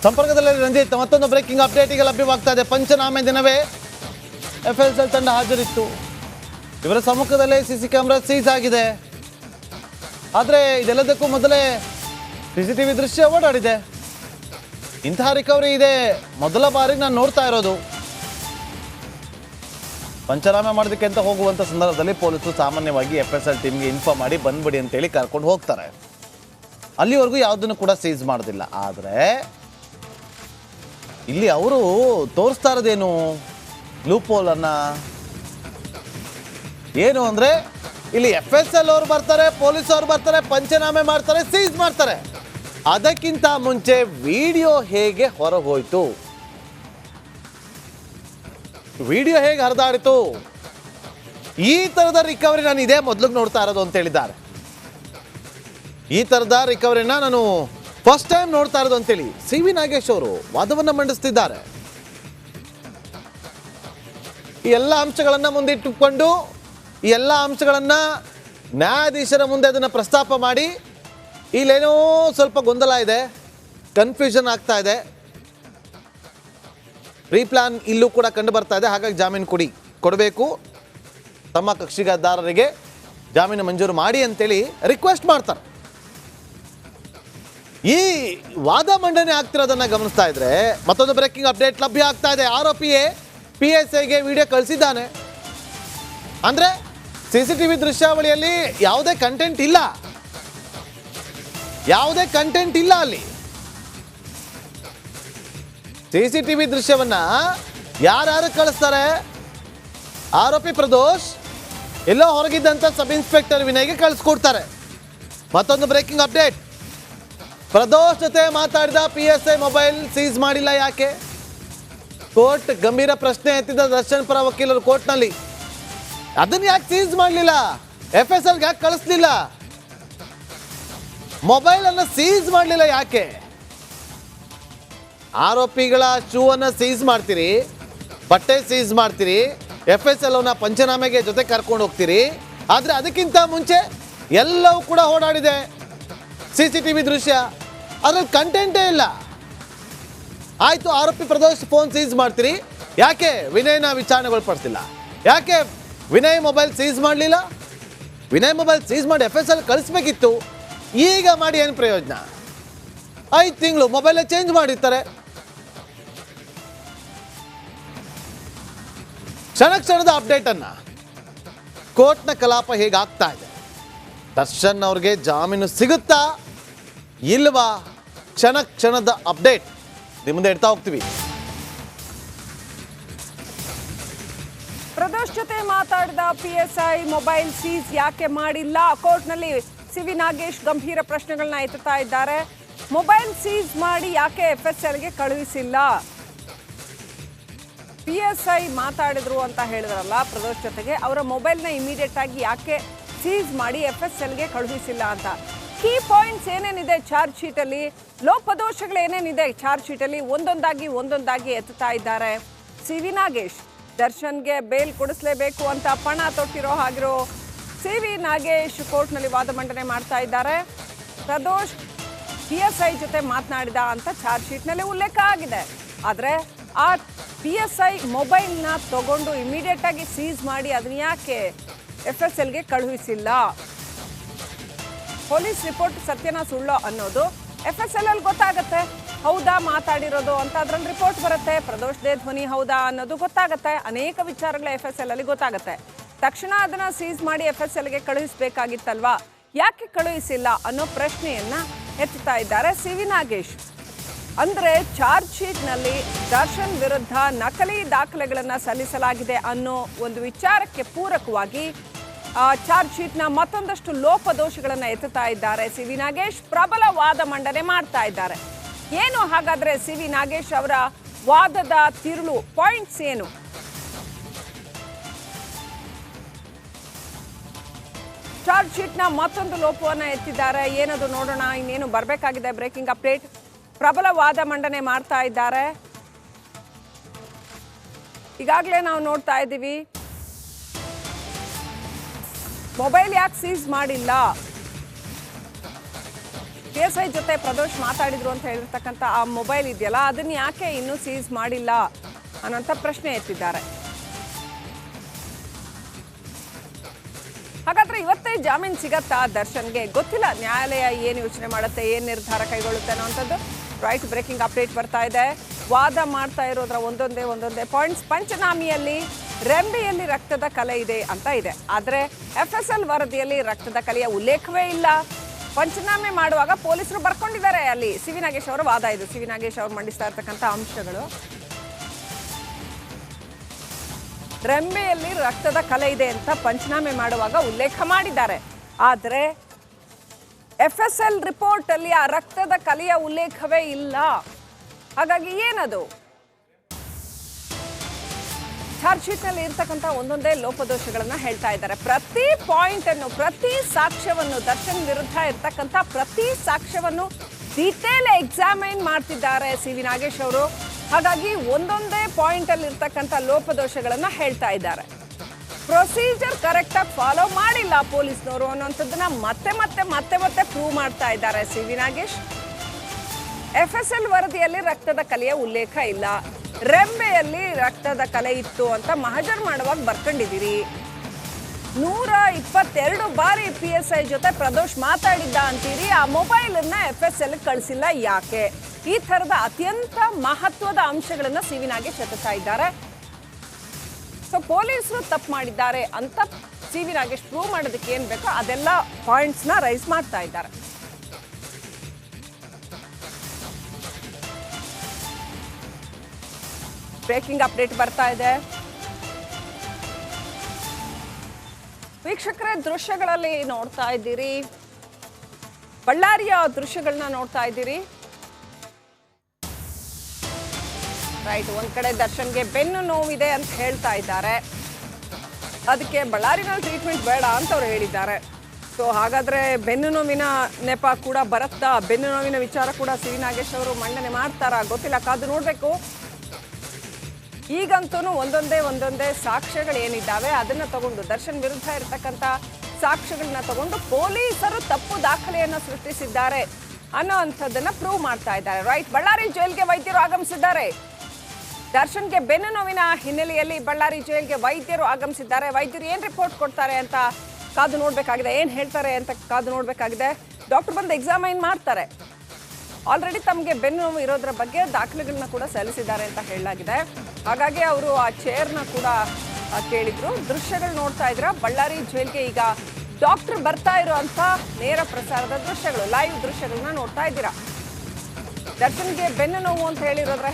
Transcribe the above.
ಸಂಪರ್ಕದಲ್ಲಿ ರಂಜಿತ್, ಮತ್ತೊಂದು breaking update ಈಗ ಲಭ್ಯವಾಗ್ತಾ ಇದೆ. ಪಂಚನಾಮೆ ದಿನವೇ FSL ತಂಡ ಹಾಜರಿತ್ತು. ಇವರ ಸಮ್ಮುಖದಲ್ಲೇ ಸಿಸಿ ಕ್ಯಾಮೆರಾ ಸೀಸ್ ಆಗಿದೆ. ಆದರೆ ಇದೆಲ್ಲದಕ್ಕೂ ಮೊದಲೇ CCTV ದೃಶ್ಯ ಓಡಾಡಿದೆ. ಇಂತಹ ರಿಕವರಿ ಇದೆ ಮೊದಲ ಬಾರಿಗೆ ನಾನು ನೋಡ್ತಾ ಇರೋದು. ಪಂಚನಾಮೆ ಮಾಡೋದಕ್ಕೆ ಅಂತ ಹೋಗುವಂಥ ಸಂದರ್ಭದಲ್ಲಿ ಪೊಲೀಸರು ಸಾಮಾನ್ಯವಾಗಿ FSL ಟೀಮ್ಗೆ ಇನ್ಫಾರ್ಮ್ ಮಾಡಿ ಬಂದ್ಬಿಡಿ ಅಂತೇಳಿ ಕರ್ಕೊಂಡು ಹೋಗ್ತಾರೆ. ಅಲ್ಲಿವರೆಗೂ ಯಾವುದನ್ನು ಕೂಡ ಸೀಸ್ ಮಾಡೋದಿಲ್ಲ. ಆದರೆ ಇಲ್ಲಿ ಅವರು ತೋರಿಸ್ತಾ ಇರೋದೇನು ಲೂಪೋಲನ್ನು, ಏನು ಅಂದರೆ ಇಲ್ಲಿ FSL ಅವರು ಬರ್ತಾರೆ, ಪೊಲೀಸ್ ಅವರು ಬರ್ತಾರೆ, ಪಂಚನಾಮೆ ಮಾಡ್ತಾರೆ, ಸೀಸ್ ಮಾಡ್ತಾರೆ. ಅದಕ್ಕಿಂತ ಮುಂಚೆ ವಿಡಿಯೋ ಹೇಗೆ ಹೊರಗೋಯ್ತು, ವಿಡಿಯೋ ಹೇಗೆ ಹರಿದಾಡಿತು, ಈ ಥರದ ರಿಕವರಿ ನಾನು ಇದೇ ಮೊದಲಿಗೆ ನೋಡ್ತಾ ಇರೋದು ಅಂತ ಹೇಳಿದ್ದಾರೆ. ಈ ಥರದ ರಿಕವರಿನ ನಾನು ಫಸ್ಟ್ ಟೈಮ್ ನೋಡ್ತಾ ಇರೋದು ಅಂತೇಳಿ CV ನಾಗೇಶ್ ಅವರು ವಾದವನ್ನು ಮಂಡಿಸ್ತಿದ್ದಾರೆ. ಈ ಎಲ್ಲ ಅಂಶಗಳನ್ನು ಮುಂದಿಟ್ಟುಕೊಂಡು ಈ ಎಲ್ಲ ಅಂಶಗಳನ್ನು ನ್ಯಾಯಾಧೀಶರ ಮುಂದೆ ಅದನ್ನು ಪ್ರಸ್ತಾಪ ಮಾಡಿ, ಇಲ್ಲೇನೋ ಸ್ವಲ್ಪ ಗೊಂದಲ ಇದೆ, ಕನ್ಫ್ಯೂಷನ್ ಆಗ್ತಾ ಇದೆ, ಪ್ರೀ ಪ್ಲಾನ್ ಇಲ್ಲೂ ಕೂಡ ಕಂಡು ಬರ್ತಾ ಇದೆ, ಹಾಗಾಗಿ ಜಾಮೀನು ಕೊಡಬೇಕು, ತಮ್ಮ ಕಕ್ಷಿಗಾರರಿಗೆ ಜಾಮೀನು ಮಂಜೂರು ಮಾಡಿ ಅಂತೇಳಿ ರಿಕ್ವೆಸ್ಟ್ ಮಾಡ್ತಾರೆ. ಈ ವಾದ ಮಂಡನೆ ಆಗ್ತಿರೋದನ್ನ ಗಮನಿಸ್ತಾ ಇದ್ರೆ ಮತ್ತೊಂದು ಬ್ರೇಕಿಂಗ್ ಅಪ್ಡೇಟ್ ಲಭ್ಯ ಆಗ್ತಾ ಇದೆ. ಆರೋಪಿಯೇ PSIಗೆ ವಿಡಿಯೋ ಕಳಿಸಿದ್ದಾನೆ. ಅಂದ್ರೆ CCTV ದೃಶ್ಯಾವಳಿಯಲ್ಲಿ ಯಾವುದೇ ಕಂಟೆಂಟ್ ಇಲ್ಲ, ಯಾವುದೇ ಕಂಟೆಂಟ್ ಇಲ್ಲ. ಅಲ್ಲಿ CCTV ದೃಶ್ಯವನ್ನ ಯಾರು ಕಳಿಸ್ತಾರೆ? ಆರೋಪಿ ಪ್ರದೋಷ್ ಎಲ್ಲೋ ಹೊರಗಿದ್ದಂಥ ಸಬ್ ಇನ್ಸ್ಪೆಕ್ಟರ್ ವಿನಯ್ಗೆ ಕಳಿಸ್ಕೊಡ್ತಾರೆ. ಮತ್ತೊಂದು ಬ್ರೇಕಿಂಗ್ ಅಪ್ಡೇಟ್, ಪ್ರದೋಷ್ ಜೊತೆ ಮಾತಾಡಿದ PSI ಮೊಬೈಲ್ ಸೀಸ್ ಮಾಡಿಲ್ಲ ಯಾಕೆ? ಕೋರ್ಟ್ ಗಂಭೀರ ಪ್ರಶ್ನೆ ಎತ್ತಿದ ದರ್ಶನ್ ಪರ ವಕೀಲರು ಕೋರ್ಟ್ನಲ್ಲಿ. ಅದನ್ನ ಯಾಕೆ ಸೀಸ್ ಮಾಡಲಿಲ್ಲ? FSL ಯಾಕೆ ಕಳಿಸ್ಲಿಲ್ಲ? ಮೊಬೈಲ್ ಅನ್ನು ಸೀಸ್ ಮಾಡಲಿಲ್ಲ ಯಾಕೆ? ಆರೋಪಿಗಳ ಶೂ ಅನ್ನ ಸೀಸ್ ಮಾಡ್ತೀರಿ, ಬಟ್ಟೆ ಸೀಸ್ ಮಾಡ್ತೀರಿ, FSL ಅವನ್ನ ಪಂಚನಾಮೆಗೆ ಜೊತೆ ಕರ್ಕೊಂಡು ಹೋಗ್ತೀರಿ. ಆದರೆ ಅದಕ್ಕಿಂತ ಮುಂಚೆ ಎಲ್ಲವೂ ಕೂಡ ಓಡಾಡಿದೆ CCTV ದೃಶ್ಯ, ಅದ್ರಲ್ಲಿ ಕಂಟೆಂಟೇ ಇಲ್ಲ. ಆಯಿತು, ಆರೋಪಿ ಪ್ರದೋಷ್ ಫೋನ್ ಸೀಸ್ ಮಾಡ್ತೀರಿ, ಯಾಕೆ ವಿನಯ್ನ ವಿಚಾರಣೆಗೊಳಪಡಿಸಿಲ್ಲ? ಯಾಕೆ ವಿನಯ್ ಮೊಬೈಲ್ ಸೀಸ್ ಮಾಡಲಿಲ್ಲ? ವಿನಯ್ ಮೊಬೈಲ್ ಸೀಸ್ ಮಾಡಿ FSL ಕಳಿಸ್ಬೇಕಿತ್ತು. ಈಗ ಮಾಡಿ ಏನು ಪ್ರಯೋಜನ? 5 ತಿಂಗಳು ಮೊಬೈಲ್ ಚೇಂಜ್ ಮಾಡಿರ್ತಾರೆ. ಕ್ಷಣದ ಅಪ್ಡೇಟನ್ನು, ಕೋರ್ಟ್ನ ಕಲಾಪ ಹೇಗಾಗ್ತಾ ಇದೆ, ದರ್ಶನ್ ಅವ್ರಿಗೆ ಜಾಮೀನು ಸಿಗುತ್ತಾ ಇಲ್ವಾ, ಕ್ಷಣದ ಅಪ್ಡೇಟ್ ನಿಮ್ಮ ಮುಂದೆ ಇಡ್ತಾ ಹೋಗ್ತೀವಿ. ಪ್ರದೋಷ್ ಜೊತೆ ಮಾತಾಡಿದ PSI ಮೊಬೈಲ್ ಸೀಸ್ ಯಾಕೆ ಮಾಡಿಲ್ಲ? ಕೋರ್ಟ್ನಲ್ಲಿ CV ನಾಗೇಶ್ ಗಂಭೀರ ಪ್ರಶ್ನೆಗಳನ್ನ ಎತ್ತುತ್ತಾ ಇದ್ದಾರೆ. ಮೊಬೈಲ್ ಸೀಸ್ ಮಾಡಿ ಯಾಕೆ FSLಗೆ ಕಳುಹಿಸಿಲ್ಲ? PSI ಮಾತಾಡಿದ್ರು ಅಂತ ಹೇಳಿದ್ರಲ್ಲ ಪ್ರದೋಷ್ ಜೊತೆಗೆ, ಅವರ ಮೊಬೈಲ್ನ ಇಮಿಡಿಯೇಟ್ ಆಗಿ ಯಾಕೆ ಸೀಸ್ ಮಾಡಿ FSLಗೆ ಕಳುಹಿಸಿಲ್ಲ ಅಂತ. ಕೀ ಪಾಯಿಂಟ್ಸ್ ಏನೇನಿದೆ ಚಾರ್ಜ್ ಶೀಟಲ್ಲಿ, ಲೋಪದೋಷಗಳು ಏನೇನಿದೆ ಚಾರ್ಜ್ ಶೀಟಲ್ಲಿ ಒಂದೊಂದಾಗಿ ಎತ್ತುತ್ತಾ ಇದ್ದಾರೆ. CV ನಾಗೇಶ್ ದರ್ಶನ್ಗೆ ಬೇಲ್ ಕೊಡಿಸ್ಲೇಬೇಕು ಅಂತ ಪಣ ತೊಟ್ಟಿರೋ ಹಾಗಿರೋ CV ನಾಗೇಶ್ ಕೋರ್ಟ್ನಲ್ಲಿ ವಾದ ಮಂಡನೆ ಮಾಡ್ತಾ ಇದ್ದಾರೆ. ಪ್ರದೋಷ್ PSI ಜೊತೆ ಮಾತನಾಡಿದ ಅಂತ ಚಾರ್ಜ್ ಶೀಟ್ನಲ್ಲಿ ಉಲ್ಲೇಖ ಆಗಿದೆ. ಆದರೆ ಆ PSI ಮೊಬೈಲ್ನ ತಗೊಂಡು ಇಮಿಡಿಯೇಟ್ ಆಗಿ ಸೀಸ್ ಮಾಡಿ ಅದನ್ನ ಯಾಕೆ FSLಗೆ ಕಳುಹಿಸಿಲ್ಲ? ಪೊಲೀಸ್ ರಿಪೋರ್ಟ್ ಸತ್ಯನ ಸುಳ್ಳೋ ಅನ್ನೋದು FSL ಅಲ್ಲಿ ಗೊತ್ತಾಗತ್ತೆ. ಹೌದಾ ಮಾತಾಡಿರೋದು ಅಂತ ಅದ್ರಲ್ಲಿ ರಿಪೋರ್ಟ್ ಬರುತ್ತೆ. ಪ್ರದೋಷ್ ದೇ ಧ್ವನಿ ಹೌದಾ ಅನ್ನೋದು ಗೊತ್ತಾಗತ್ತೆ. ಅನೇಕ ವಿಚಾರಗಳು FSL ಅಲ್ಲಿ ಗೊತ್ತಾಗತ್ತೆ. ತಕ್ಷಣ ಅದನ್ನ ಸೀಸ್ ಮಾಡಿ FSLಗೆ ಕಳುಹಿಸಬೇಕಾಗಿತ್ತಲ್ವಾ, ಯಾಕೆ ಕಳುಹಿಸಿಲ್ಲ ಅನ್ನೋ ಪ್ರಶ್ನೆಯನ್ನ ಎತ್ತುತ್ತಾ ಇದ್ದಾರೆ CV ನಾಗೇಶ್. ಅಂದ್ರೆ ಚಾರ್ಜ್ ಶೀಟ್ನಲ್ಲಿ ದರ್ಶನ್ ವಿರುದ್ಧ ನಕಲಿ ದಾಖಲೆಗಳನ್ನು ಸಲ್ಲಿಸಲಾಗಿದೆ ಅನ್ನೋ ಒಂದು ವಿಚಾರಕ್ಕೆ ಪೂರಕವಾಗಿ ಚಾರ್ಜ್ ಶೀಟ್ನ ಮತ್ತೊಂದಷ್ಟು ಲೋಪದೋಷಗಳನ್ನು ಎತ್ತುತ್ತಾ ಇದ್ದಾರೆ CV ನಾಗೇಶ್. ಪ್ರಬಲ ವಾದ ಮಂಡನೆ ಮಾಡ್ತಾ ಇದ್ದಾರೆ. ಏನು ಹಾಗಾದ್ರೆ CV ನಾಗೇಶ್ ಅವರ ವಾದದ ತಿರುಳು ಪಾಯಿಂಟ್ಸ್ ಏನು? ಚಾರ್ಜ್ ಶೀಟ್ನ ಮತ್ತೊಂದು ಲೋಪವನ್ನು ಎತ್ತಿದ್ದಾರೆ. ಏನದು ನೋಡೋಣ. ಇನ್ನೇನು ಬರಬೇಕಾಗಿದೆ ಬ್ರೇಕಿಂಗ್ ಅಪ್ಡೇಟ್. ಪ್ರಬಲ ವಾದ ಮಂಡನೆ ಮಾಡ್ತಾ ಇದ್ದಾರೆ. ಈಗಾಗಲೇ ನಾವು ನೋಡ್ತಾ ಇದ್ದೀವಿ, ಮೊಬೈಲ್ ಯಾಕೆ ಸೀಸ್ ಮಾಡಿಲ್ಲ, PSI ಜೊತೆ ಪ್ರದೋಷ್ ಮಾತಾಡಿದ್ರು ಅಂತ ಹೇಳಿರ್ತಕ್ಕಂಥ ಆ ಮೊಬೈಲ್ ಇದೆಯಲ್ಲ ಅದನ್ನ ಯಾಕೆ ಇನ್ನೂ ಸೀಸ್ ಮಾಡಿಲ್ಲ ಅನ್ನೋಂಥ ಪ್ರಶ್ನೆ ಎತ್ತಿದ್ದಾರೆ. ಹಾಗಾದ್ರೆ ಇವತ್ತೇ ಜಾಮೀನು ಸಿಗತ್ತಾ ದರ್ಶನ್ಗೆ? ಗೊತ್ತಿಲ್ಲ, ನ್ಯಾಯಾಲಯ ಏನು ಯೋಚನೆ ಮಾಡುತ್ತೆ, ಏನು ನಿರ್ಧಾರ ಕೈಗೊಳ್ಳುತ್ತೆ ಅನ್ನೋಂಥದ್ದು. ರೈಟ್, ಬ್ರೇಕಿಂಗ್ ಅಪ್ಡೇಟ್ ಬರ್ತಾ ಇದೆ. ವಾದ ಮಾಡ್ತಾ ಇರೋದ್ರ ಒಂದೊಂದೇ ಪಾಯಿಂಟ್ಸ್. ಪಂಚನಾಮಿಯಲ್ಲಿ ರೆಂಬೆಯಲ್ಲಿ ರಕ್ತದ ಕಲೆ ಇದೆ ಅಂತ ಇದೆ, ಆದರೆ FSL ವರದಿಯಲ್ಲಿ ರಕ್ತದ ಕಲೆಯ ಉಲ್ಲೇಖವೇ ಇಲ್ಲ. ಪಂಚನಾಮೆ ಮಾಡುವಾಗ ಪೊಲೀಸರು ಬರ್ಕೊಂಡಿದ್ದಾರೆ. ಅಲ್ಲಿ ಸಿ.ವಿ. ನಾಗೇಶ್ ಅವರ ವಾದ ಇದು. ಸಿ.ವಿ. ನಾಗೇಶ್ ಅವರು ಮಂಡಿಸ್ತಾ ಇರ್ತಕ್ಕಂಥ ಅಂಶಗಳು. ರೆಂಬೆಯಲ್ಲಿ ರಕ್ತದ ಕಲೆ ಇದೆ ಅಂತ ಪಂಚನಾಮೆ ಮಾಡುವಾಗ ಉಲ್ಲೇಖ ಮಾಡಿದ್ದಾರೆ, ಆದರೆ FSL ರಿಪೋರ್ಟ್ ಅಲ್ಲಿ ಆ ರಕ್ತದ ಕಲೆಯ ಉಲ್ಲೇಖವೇ ಇಲ್ಲ. ಹಾಗಾಗಿ ಏನದು? ಚಾರ್ಜ್ ಶೀಟ್ ನಲ್ಲಿ ಇರ್ತಕ್ಕಂಥ ಒಂದೊಂದೇ ಲೋಪದೋಷಗಳನ್ನ ಹೇಳ್ತಾ ಇದ್ದಾರೆ. ಪ್ರತಿ ಪಾಯಿಂಟ್ ಅನ್ನು, ಪ್ರತಿ ಸಾಕ್ಷ್ಯವನ್ನು, ದರ್ಶನ್ ವಿರುದ್ಧ ಇರ್ತಕ್ಕಂಥ ಪ್ರತಿ ಸಾಕ್ಷ್ಯವನ್ನು ಡೀಟೇಲ್ ಎಕ್ಸಾಮೈನ್ ಮಾಡ್ತಿದ್ದಾರೆ ಸಿ.ವಿ. ನಾಗೇಶ್ ಅವರು. ಹಾಗಾಗಿ ಒಂದೊಂದೇ ಪಾಯಿಂಟ್ ಅಲ್ಲಿ ಇರ್ತಕ್ಕಂಥ ಲೋಪದೋಷಗಳನ್ನ ಹೇಳ್ತಾ ಇದ್ದಾರೆ. ಪ್ರೊಸೀಜರ್ ಕರೆಕ್ಟ್ ಆಗಿ ಫಾಲೋ ಮಾಡಿಲ್ಲ ಪೊಲೀಸ್ನವರು ಅನ್ನೋಂಥದ್ದನ್ನ ಮತ್ತೆ ಪ್ರೂವ್ ಮಾಡ್ತಾ ಇದ್ದಾರೆ ಸಿ.ವಿ. ನಾಗೇಶ್. FSL ವರದಿಯಲ್ಲಿ ರಕ್ತದ ಕಲೆಯ ಉಲ್ಲೇಖ ಇಲ್ಲ, ರೆಂಬೆಯಲ್ಲಿ ರಕ್ತದ ಕಲೆ ಇತ್ತು ಅಂತ ಮಹಜರ್ ಮಾಡುವಾಗ ಬರ್ಕೊಂಡಿದ್ದೀರಿ. 122 ಬಾರಿ PSI ಜೊತೆ ಪ್ರದೋಷ್ ಮಾತಾಡಿದ್ದ ಅಂತೀರಿ. ಆ ಮೊಬೈಲ್ ಅನ್ನ FSL ಕಳಿಸಿಲ್ಲ ಯಾಕೆ? ಈ ತರದ ಅತ್ಯಂತ ಮಹತ್ವದ ಅಂಶಗಳನ್ನ ಸಿ.ವಿ. ನಾಗೇಶ್ ಎತ್ತುತ್ತಾ ಇದ್ದಾರೆ. ಸೊ ಪೊಲೀಸರು ತಪ್ಪು ಮಾಡಿದ್ದಾರೆ ಅಂತ ಸಿ.ವಿ. ನಾಗೇಶ್ ಪ್ರೂವ್ ಮಾಡೋದಕ್ಕೆ ಏನ್ ಬೇಕೋ ಅದೆಲ್ಲ ಪಾಯಿಂಟ್ಸ್ ನ ರೈಸ್ ಮಾಡ್ತಾ ಇದ್ದಾರೆ. ಬ್ರೇಕಿಂಗ್ ಅಪ್ಡೇಟ್ ಬರ್ತಾ ಇದೆ. ವೀಕ್ಷಕರೇ, ದೃಶ್ಯಗಳಲ್ಲಿ ನೋಡ್ತಾ ಇದ್ದೀರಿ, ಬಳ್ಳಾರಿಯ ದೃಶ್ಯಗಳನ್ನ ನೋಡ್ತಾ ಇದ್ದೀರಿ. ರೈಟ್, ಒಂದ್ ಕಡೆ ದರ್ಶನ್ಗೆ ಬೆನ್ನು ನೋವಿದೆ ಅಂತ ಹೇಳ್ತಾ ಇದ್ದಾರೆ, ಅದಕ್ಕೆ ಬಳ್ಳಾರಿನಲ್ಲಿ ಟ್ರೀಟ್ಮೆಂಟ್ ಬೇಡ ಅಂತ ಅವ್ರು ಹೇಳಿದ್ದಾರೆ. ಸೊ ಹಾಗಾದ್ರೆ ಬೆನ್ನು ನೋವಿನ ನೆಪ ಕೂಡ ಬರುತ್ತಾ? ಬೆನ್ನು ನೋವಿನ ವಿಚಾರ ಕೂಡ ಸಿ.ವಿ. ನಾಗೇಶ್ ಅವರು ಮಂಡನೆ ಮಾಡ್ತಾರಾ? ಗೊತ್ತಿಲ್ಲ, ಕಾದು ನೋಡ್ಬೇಕು. ಈಗಂತೂ ಒಂದೊಂದೇ ಸಾಕ್ಷ್ಯಗಳು ಏನಿದ್ದಾವೆ ಅದನ್ನ ತಗೊಂಡು, ದರ್ಶನ್ ವಿರುದ್ಧ ಇರತಕ್ಕಂಥ ಸಾಕ್ಷ್ಯಗಳನ್ನ ತಗೊಂಡು ಪೊಲೀಸರು ತಪ್ಪು ದಾಖಲೆಯನ್ನು ಸೃಷ್ಟಿಸಿದ್ದಾರೆ ಅನ್ನೋ ಅಂಥದ್ದನ್ನ ಪ್ರೂವ್ ಮಾಡ್ತಾ ಇದ್ದಾರೆ. ರೈಟ್, ಬಳ್ಳಾರಿ ಜೈಲ್ಗೆ ವೈದ್ಯರು ಆಗಮಿಸಿದ್ದಾರೆ. ದರ್ಶನ್ಗೆ ಬೆನ್ನು ನೋವಿನ ಹಿನ್ನೆಲೆಯಲ್ಲಿ ಬಳ್ಳಾರಿ ಜೈಲ್ಗೆ ವೈದ್ಯರು ಆಗಮಿಸಿದ್ದಾರೆ. ವೈದ್ಯರು ಏನ್ ರಿಪೋರ್ಟ್ ಕೊಡ್ತಾರೆ ಅಂತ ಕಾದು ನೋಡ್ಬೇಕಾಗಿದೆ, ಏನ್ ಹೇಳ್ತಾರೆ ಅಂತ ಕಾದು ನೋಡ್ಬೇಕಾಗಿದೆ. ಡಾಕ್ಟರ್ ಬಂದು ಎಕ್ಸಾಮೈನ್ ಮಾಡ್ತಾರೆ. ಆಲ್ರೆಡಿ ತಮಗೆ ಬೆನ್ನು ನೋವು ಇರೋದ್ರ ಬಗ್ಗೆ ದಾಖಲೆಗಳನ್ನ ಕೂಡ ಸಲ್ಲಿಸಿದ್ದಾರೆ ಅಂತ ಹೇಳಲಾಗಿದೆ. ಹಾಗಾಗಿ ಅವರು ಆ ಚೇರ್ನ ಕೂಡ ಕೇಳಿದ್ರು. ದೃಶ್ಯಗಳು ನೋಡ್ತಾ ಇದ್ರ, ಬಳ್ಳಾರಿ ಜೈಲ್ಗೆ ಈಗ ಡಾಕ್ಟರ್ ಬರ್ತಾ ಇರುವಂತ ನೇರ ಪ್ರಸಾರದ ದೃಶ್ಯಗಳು, ಲೈವ್ ದೃಶ್ಯಗಳನ್ನ ನೋಡ್ತಾ ಇದ್ದೀರಾ. ದರ್ಶನ್ಗೆ ಬೆನ್ನು ನೋವು ಅಂತ ಹೇಳಿರೋದ್ರ